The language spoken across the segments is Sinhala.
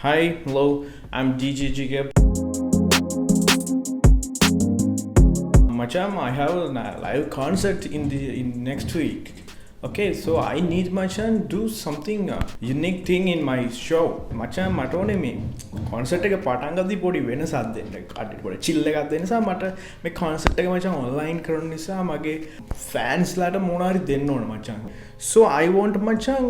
Hi, hello, I'm DJ Jigab. Macham, I have a live concert in next week. Okay, so I need Machan do something unique thing in my show. Machan matone me concert එක පටන් ගද්දි පොඩි වෙනසක් දෙන්න. කඩේට පොඩි chill එකක් දෙන්න නිසා මට මේ concert එක මචං online කරන නිසා මගේ fans ලාට මොනාරි දෙන්න ඕන මචං. So I want මචං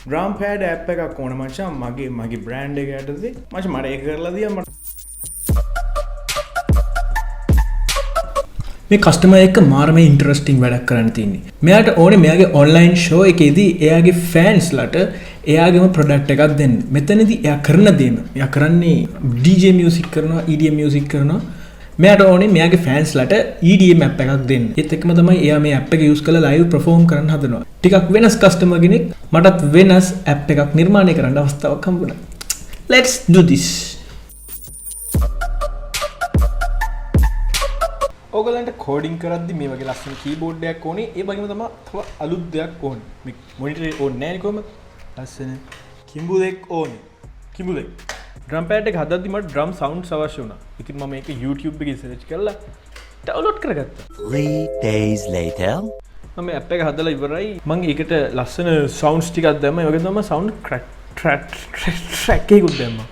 drum pad app එකක් ඕන මචං මගේ brand එක යටතේ. මචං මට ඒක කරලා දියා මට මේ කස්ටමර් එක්ක මාරම ඉන්ටරෙස්ටිං වැඩක් කරන්න තියෙන්නේ. මෙයාට ඕනේ මෙයාගේ ඔන්ලයින් ෂෝ එකේදී එයාගේ ෆෑන්ස්ලාට එයාගේම ප්‍රොඩක්ට් එකක් දෙන්න. මෙතනදී එයා කරන දේම එයා කරන්නේ DJ මියුසික් කරනවා, EDM මියුසික් කරනවා. මෙයාට ඕනේ මෙයාගේ ෆෑන්ස්ලාට EDM app එකක් දෙන්න. ඒත් එක්කම තමයි එයා මේ app එක යූස් කරලා ලයිව් perform කරන්න හදනවා. ටිකක් වෙනස් කස්ටමර් කෙනෙක් මටත් වෙනස් app එකක් නිර්මාණය කරන්න අවස්ථාවක් හම්බුණා. Let's do this. ඔයගලන්ට කෝඩින් කරද්දි මේ වගේ ලස්සන කීබෝඩ් එකක් ඕනේ. ඒ වගේම තමයි තව අලුත් දෙයක් ඕනේ. මේ මොනිටර් එක ඕනේ නැහැ නේ කොහමද? ලස්සන කිඹුලෙක් ඕනේ. කිඹුලෙක්. ඩ්‍රම් පෑඩ් එක හදද්දි මට ඩ්‍රම් සවුන්ඩ්ස් අවශ්‍ය වුණා. ඉතින් මම මේක YouTube එකේ සර්ච් කරලා ඩවුන්ලෝඩ් කරගත්තා. 3 days later මම මේ ඇප් එක හදලා ඉවරයි. මම ඒකට ලස්සන සවුන්ඩ්ස් ටිකක් දැම්මා. ඒ වගේම තමයි සවුන්ඩ් ට්‍රැක් එකකුත් දැම්මා.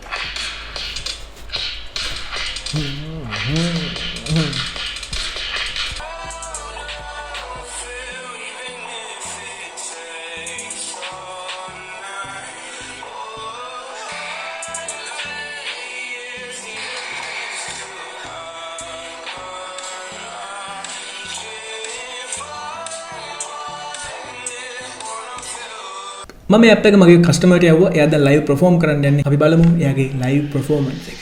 මම මේ app එක මගේ කස්ටමර්ට යවුවා. එයා දැන් live perform කරන්න යන්නේ. අපි බලමු එයාගේ live performance එක.